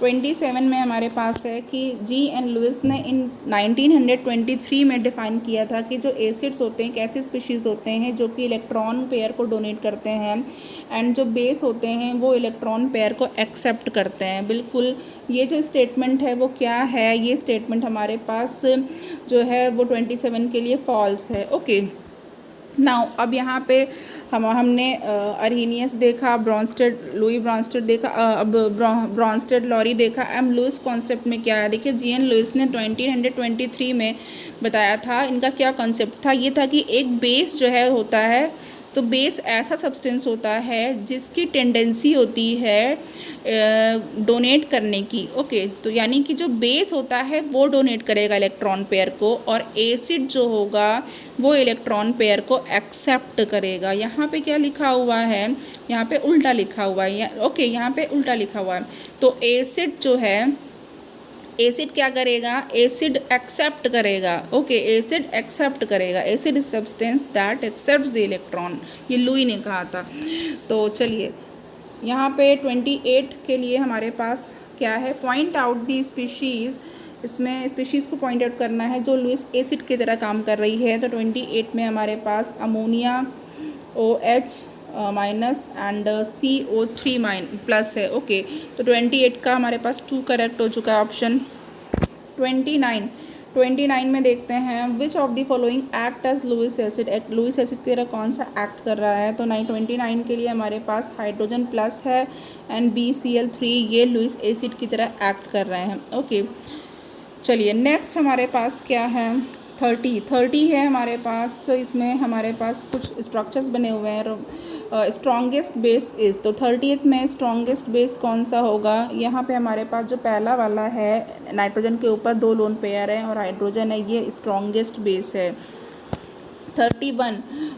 27 में हमारे पास है कि G.N. लुईस ने इन 1923 में डिफ़ाइन किया था कि जो एसिड्स होते हैं एक ऐसे स्पीशीज़ होते हैं जो कि इलेक्ट्रॉन पेयर को डोनेट करते हैं, एंड जो बेस होते हैं वो इलेक्ट्रॉन पेयर को एक्सेप्ट करते हैं। बिल्कुल ये जो स्टेटमेंट है वो क्या है, ये स्टेटमेंट हमारे पास जो है वो 27 के लिए फॉल्स है। ओके, नाउ अब यहाँ पे हमने अरहेनियस देखा, लुई ब्रॉन्स्टेड देखा, अब ब्रॉन्स्टेड-लॉरी देखा। अब लुईस कॉन्सेप्ट में क्या है, देखिए G.N. लुईस ने 1923 में बताया था। इनका क्या कॉन्सेप्ट था, ये था कि एक बेस जो है होता है, तो बेस ऐसा सब्सटेंस होता है जिसकी टेंडेंसी होती है डोनेट करने की। ओके, तो यानी कि जो बेस होता है वो डोनेट करेगा इलेक्ट्रॉन पेयर को, और एसिड जो होगा वो इलेक्ट्रॉन पेयर को एक्सेप्ट करेगा। यहाँ पे क्या लिखा हुआ है, यहाँ पे उल्टा लिखा हुआ है। ओके, यहाँ पे उल्टा लिखा हुआ है। तो एसिड जो है एसिड क्या करेगा, एसिड एक्सेप्ट करेगा, ओके, एसिड एक्सेप्ट करेगा, acid is substance that accepts the electron, ये लुई ने कहा था। तो चलिए यहाँ पे 28 के लिए हमारे पास क्या है, पॉइंट आउट दी स्पीशीज़, इसमें स्पीशीज़ को पॉइंट आउट करना है जो लुइस एसिड की तरह काम कर रही है। तो 28 में हमारे पास ammonia OH minus and CO3 plus है, ओके। तो 28 का हमारे पास 2 करेक्ट हो चुका है ऑप्शन। 29 में देखते हैं which of the following act as Lewis acid, Lewis acid की तरह कौन सा एक्ट कर रहा है। तो 29 के लिए हमारे पास हाइड्रोजन प्लस है एंड BCl3, ये लुइस एसिड की तरह एक्ट कर रहे हैं, ओके। चलिए नेक्स्ट हमारे पास क्या है, 30 है हमारे पास। इसमें हमारे पास कुछ स्ट्रक्चर्स बने हुए हैं। स्ट्रॉन्गेस्ट बेस इज़, तो 30th में स्ट्रॉन्गेस्ट बेस कौन सा होगा। यहाँ पे हमारे पास जो पहला वाला है, नाइट्रोजन के ऊपर 2 लोन पेयर है और हाइड्रोजन है, ये स्ट्रॉन्गेस्ट बेस है। 31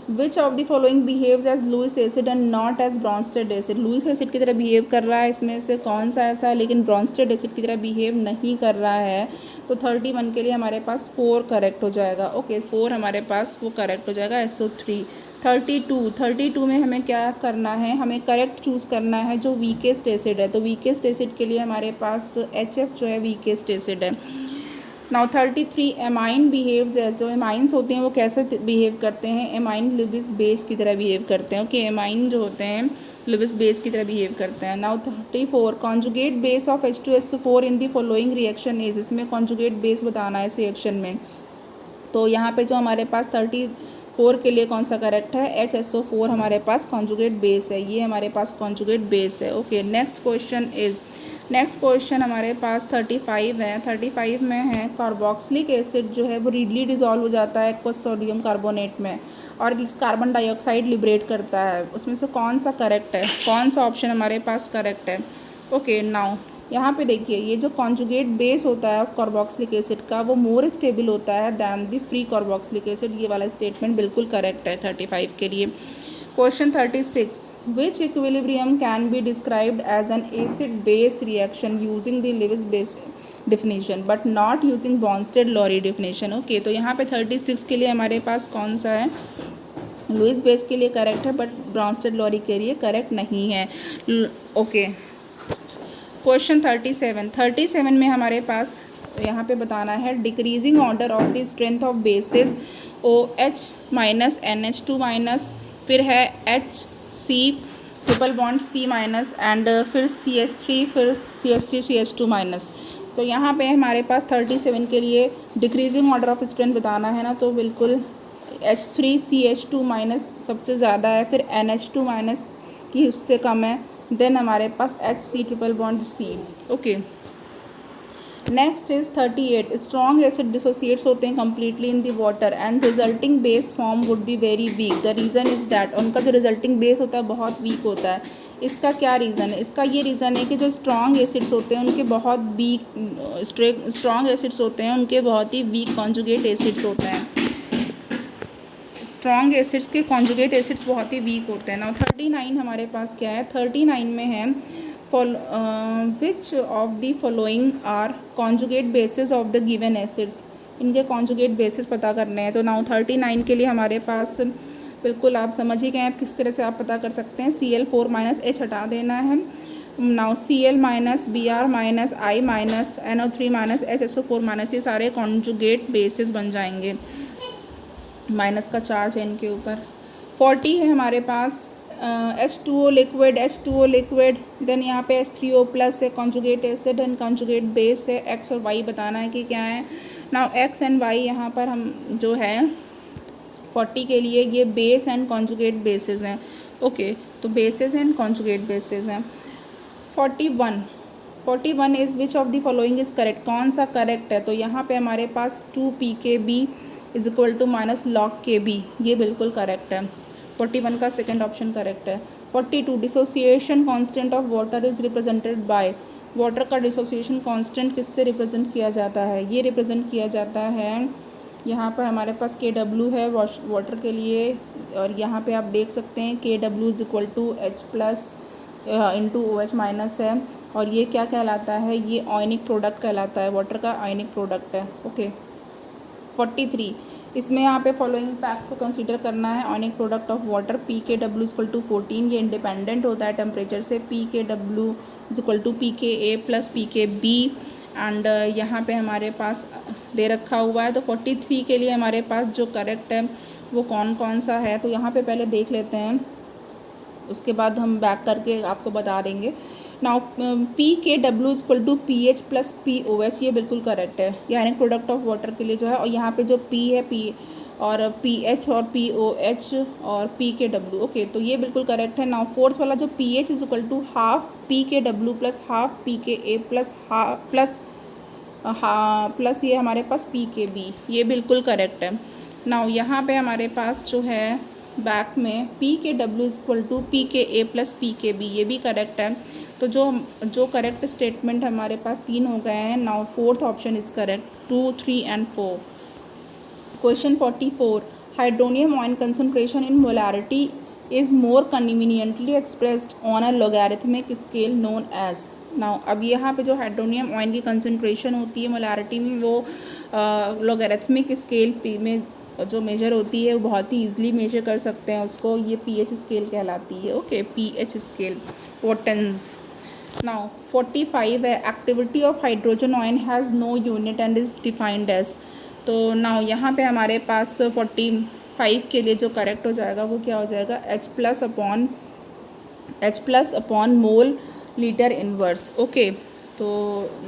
which of the following behaves as Lewis acid and not as Bronsted acid, Lewis acid की तरह बिहेव कर रहा है, इसमें से कौन सा ऐसा है लेकिन ब्रॉन्स्टेड एसिड की तरह बिहेव नहीं कर रहा है। तो 31 के लिए हमारे पास 4 करेक्ट हो जाएगा, ओके, 4 हमारे पास वो करेक्ट हो जाएगा, SO3। 32 में हमें क्या करना है, हमें करेक्ट चूज़ करना है जो वीकेस्ट एसिड है। तो वीकेस्ट एसिड के लिए हमारे पास HF जो है वीकेस्ट एसिड है। नाउ 33 एमाइन बिहेव्स एज, जो एमाइंस होते हैं वो कैसे बिहेव करते हैं, एमाइन लिविस बेस की तरह बिहेव करते हैं, ओके, एमाइन जो होते हैं लिविस बेस की तरह बिहेव करते हैं। Now 34 conjugate base of H2SO4 in the following reaction is, इसमें कॉन्जुगेट बेस बताना है इस रिएक्शन में। तो यहाँ पे जो हमारे पास 34 के लिए कौन सा करेक्ट है, HSO4 हमारे पास कॉन्जुगेट बेस है, ये हमारे पास कॉन्जुगेट बेस है, ओके। नेक्स्ट क्वेश्चन हमारे पास 35 है। 35 में है कार्बोक्सिलिक एसिड जो है वो रीडली डिज़ोल्व हो जाता है एक्वस सोडियम कार्बोनेट में और कार्बन डाइऑक्साइड लिबरेट करता है, उसमें से कौन सा करेक्ट है, कौन सा ऑप्शन हमारे पास करेक्ट है, ओके। नाउ यहाँ पे देखिए ये जो कॉन्जुगेट बेस होता है कार्बोक्सिलिक एसिड का वो मोर स्टेबल होता है than the free carboxylic acid, ये वाला स्टेटमेंट बिल्कुल करेक्ट है 35 के लिए। Question 36 which equilibrium can be described as an acid base reaction using the Lewis base definition but not using Bronsted Lowry definition, okay. तो यहाँ पे 36 के लिए हमारे पास कौन सा है, लुइस बेस के लिए करेक्ट है बट ब्रॉन्स्टेड-लॉरी के लिए करेक्ट नहीं है, ओके। क्वेश्चन 37 में हमारे पास यहाँ पे बताना है decreasing order of the strength of basis OH minus NH2 minus, फिर है HC triple bond C minus and फिर CH3, फिर CH3 CH2 माइनस। तो यहाँ पे हमारे पास 37 के लिए डिक्रीजिंग ऑर्डर ऑफ स्ट्रेंथ बताना है ना, तो बिल्कुल H3CH2 माइनस सबसे ज़्यादा है, फिर NH2 माइनस की उससे कम है, देन हमारे पास HC triple bond C, okay. Next is 38 strong acid dissociates होते हैं completely in the water and resulting base form would be very weak, the reason is that, उनका जो रिजल्टिंग बेस होता है बहुत वीक होता है। इसका क्या रीज़न है, इसका ये रीज़न है कि जो स्ट्रॉन्ग एसिड्स होते हैं उनके बहुत वीक स्ट्रॉन्ग एसिड्स होते हैं उनके बहुत ही वीक कॉन्जुगेट एसिड्स होते हैं, स्ट्रॉन्ग एसिड्स के कॉन्जुगेट एसिड्स बहुत ही वीक होते हैं। नाउ 39 हमारे पास क्या है, 39 में है which of the following are conjugate bases of the given acids, इनके कॉन्जुगेट बेसिस पता करने हैं। तो नाउ 39 के लिए हमारे पास बिल्कुल आप समझ ही गए हैं किस तरह से आप पता कर सकते हैं, Cl4 माइनस H हटा देना है। Now Cl minus Br minus I minus NO3 minus HSO4 minus, ये सारे कॉन्जुगेट बेसिस बन जाएंगे, माइनस का चार्ज है इनके ऊपर। 40 है हमारे पास H2O लिक्विड, देन यहाँ पे H3O प्लस है conjugate acid and conjugate base है, X और Y बताना है कि क्या है। नाउ X एंड Y यहाँ पर हम जो है 40 के लिए ये बेस एंड कॉन्जुगेट बेसिस हैं, ओके। तो बेसिस एंड कॉन्जुगेट बेसिस हैं। 41 is which of the following is correct, कौन सा करेक्ट है। तो यहाँ पे हमारे पास 2 pKb is equal to minus log Kb, ये बिल्कुल करेक्ट है, 41 का सेकेंड ऑप्शन करेक्ट है। 42 dissociation constant of water is represented by, water का डिसोसिएशन कांस्टेंट किससे रिप्रेजेंट किया जाता है, ये रिप्रेजेंट किया जाता है, यहाँ पर हमारे पास Kw है वाटर के लिए, और यहाँ पे आप देख सकते हैं Kw is equal to H plus into OH minus है, और ये क्या कहलाता है, ये आयनिक प्रोडक्ट कहलाता है, वाटर का आयनिक प्रोडक्ट है। ओके 43, इसमें यहाँ पे फॉलोइंग फैक्ट को कंसीडर करना है। Ionic product of water P K W equal to 14, ये इंडिपेंडेंट होता है टेम्परेचर से। P K W equal to P K A plus P के बी, एंड यहाँ पे हमारे पास दे रखा हुआ है। तो 43 के लिए हमारे पास जो करेक्ट है वो कौन कौन सा है, तो यहाँ पे पहले देख लेते हैं, उसके बाद हम बैक करके आपको बता देंगे। Now P K W equal to P H plus P O H, ये बिल्कुल करेक्ट है, यानी प्रोडक्ट ऑफ वाटर के लिए जो है। और यहाँ पे जो पी है, पी और पी एच और पी ओ एच और पी के डब्ल्यू, ओके, तो ये बिल्कुल करेक्ट है। नाउ फोर्थ वाला जो P H is equal to half P K W plus half P K A plus half plus ये हमारे पास पी के बी, ये बिल्कुल करेक्ट है। नाउ यहाँ पे हमारे पास जो है बैक में P K W equal to P K A plus P के बी, ये भी करेक्ट है। तो जो करेक्ट स्टेटमेंट हमारे पास 3 हो गए हैं। Now fourth option is correct, 2, 3 and 4। Question 44, hydronium ion concentration in molarity is more conveniently expressed on a logarithmic scale known as. Now अब यहाँ पे जो हाइड्रोनियम आयन की कंसंट्रेशन होती है मोलैरिटी में, वो लॉगरिथमिक स्केल पे में जो मेजर होती है वो बहुत ही ईजिली मेजर कर सकते हैं उसको, ये पीएच स्केल कहलाती है। ओके पीएच स्केल वोटन्स। नाउ 45 है, activity of hydrogen ion has no unit and is defined as. तो नाउ यहाँ पे हमारे पास 45 के लिए जो करेक्ट हो जाएगा वो क्या हो जाएगा, H plus upon mole litre inverse. Okay तो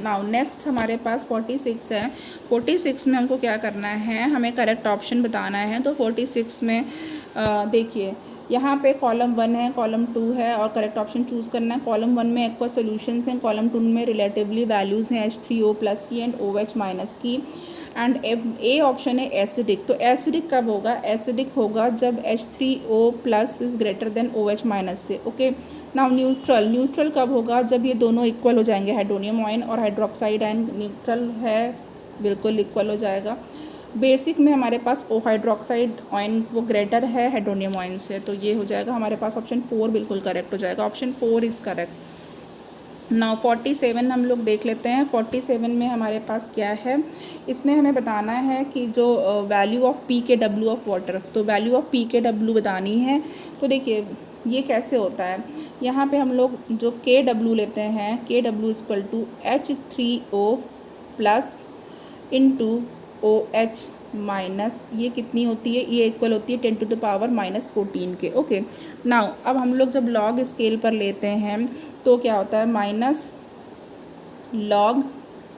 नाउ नेक्स्ट हमारे पास 46 है। 46 में हमको क्या करना है, हमें करेक्ट ऑप्शन बताना है। तो 46 में देखिए यहाँ पे कॉलम 1 है, कॉलम 2 है और करेक्ट ऑप्शन चूज़ करना है। कॉलम 1 में एक्वा सोल्यूशंस हैं, कॉलम 2 में रिलेटिवली वैल्यूज़ हैं H3O प्लस की एंड OH माइनस की, एंड ए ऑप्शन है एसिडिक। तो एसिडिक कब होगा, एसिडिक होगा जब H3O plus is greater than OH minus से। ओके नाउ न्यूट्रल कब होगा, जब ये दोनों इक्वल हो जाएंगे, हाइड्रोनियम आयन और हाइड्रोक्साइड आयन न्यूट्रल है, बिल्कुल इक्वल हो जाएगा। बेसिक में हमारे पास हाइड्रोक्साइड आयन वो ग्रेटर है हाइड्रोनियम आयन से, तो ये हो जाएगा हमारे पास ऑप्शन 4 बिल्कुल करेक्ट हो जाएगा, ऑप्शन 4 इज़ करेक्ट। नाउ 47 हम लोग देख लेते हैं। 47 में हमारे पास क्या है, इसमें हमें बताना है कि जो value of P K W of water, तो value of P K W बतानी है। तो देखिए ये कैसे होता है, यहाँ पे हम लोग जो के डब्ल्यू लेते हैं, K W equal to H3O plus into OH minus, ये कितनी होती है, ये इक्वल होती है 10 टू द पावर -14 के। ओके नाउ अब हम लोग जब लॉग स्केल पर लेते हैं तो क्या होता है, माइनस लॉग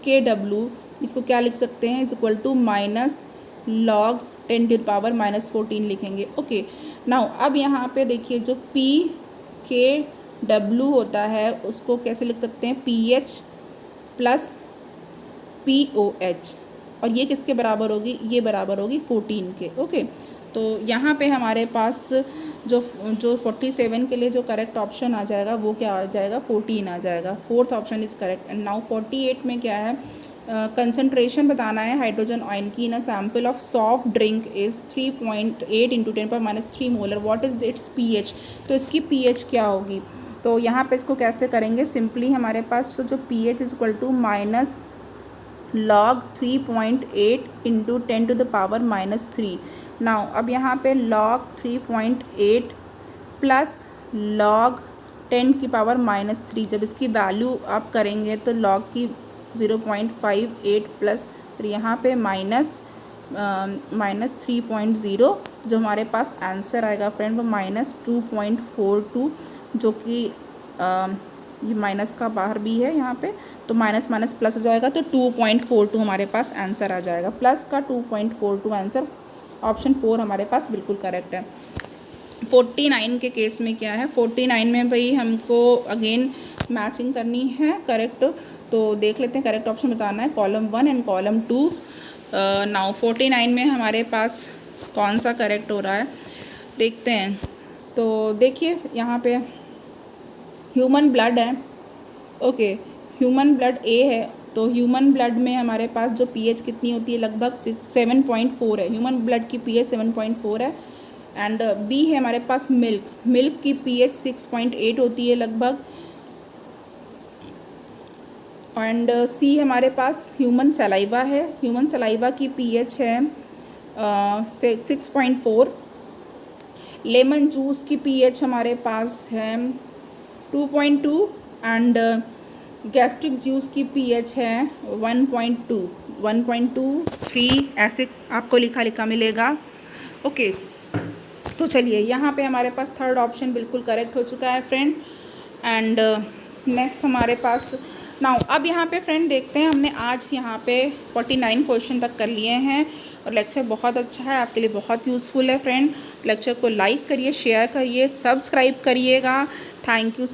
के डब्ल्यू, इसको क्या लिख सकते हैं, is equal to minus log 10 to the power -14 लिखेंगे। ओके नाउ अब यहाँ पे देखिए जो पी के डब्ल्यू होता है उसको कैसे लिख सकते हैं, PH प्लस POH, और ये किसके बराबर होगी, ये बराबर होगी 14 के। ओके तो यहाँ पे हमारे पास जो 47 के लिए जो करेक्ट ऑप्शन आ जाएगा वो क्या आ जाएगा, 14 आ जाएगा, fourth option is correct. And now 48 में क्या है, कंसंट्रेशन बताना है हाइड्रोजन आयन की in a sample of soft drink is 3.8 into 10⁻³ मोलर, व्हाट इज़ इट्स पीएच। तो इसकी पीएच क्या होगी, तो यहाँ पे इसको कैसे करेंगे, सिंपली हमारे पास जो pH is equal to minus log 3.8 into 10 to the power -3। Now अब यहाँ पे log 3.8 प्लस log 10 की पावर -3, जब इसकी वैल्यू आप करेंगे तो log की 0.58 प्लस फिर यहाँ पे माइनस 3.0, जो हमारे पास आंसर आएगा फ्रेंड वो -2.42, जो कि ये माइनस का बाहर भी है यहाँ पे, तो माइनस माइनस प्लस हो जाएगा, तो 2.42 हमारे पास आंसर आ जाएगा, प्लस का 2.42 आंसर, ऑप्शन 4 हमारे पास बिल्कुल करेक्ट है। 49 के केस में क्या है, 49 में भाई हमको अगेन मैचिंग करनी है करेक्ट, तो देख लेते हैं करेक्ट ऑप्शन बताना है कॉलम 1 एंड कॉलम 2। नाउ 49 में हमारे पास कौन सा करेक्ट हो रहा है देखते हैं। तो देखिए यहाँ पे ह्यूमन ब्लड है, ओके ह्यूमन ब्लड ए है, तो ह्यूमन ब्लड में हमारे पास जो पीएच कितनी होती है, लगभग 7.4 है, ह्यूमन ब्लड की पीएच 7.4 है। एंड बी है हमारे पास मिल्क की पीएच 6.8 होती है लगभग, एंड सी हमारे पास ह्यूमन सलाइवा है। ह्यूमन सलाइवा की पीएच है 6.4। लेमन जूस की पीएच हमारे पास है 2.2 एंड गैस्ट्रिक जूस की पीएच है 1.2, 1.23 ऐसे आपको लिखा मिलेगा। ओके, तो चलिए यहाँ पे हमारे पास थर्ड ऑप्शन बिल्कुल करेक्ट हो चुका है फ्रेंड। एंड नेक्स्ट हमारे पास नाउ अब यहाँ पे फ्रेंड देखते हैं, हमने आज यहाँ पे 49 क्वेश्चन तक कर लिए हैं और लेक्चर बहुत अच्छा है, आपके लिए बहुत यूज़फुल है फ्रेंड। लेक्चर को लाइक करिए, शेयर करिए, सब्सक्राइब करिएगा। Thank you.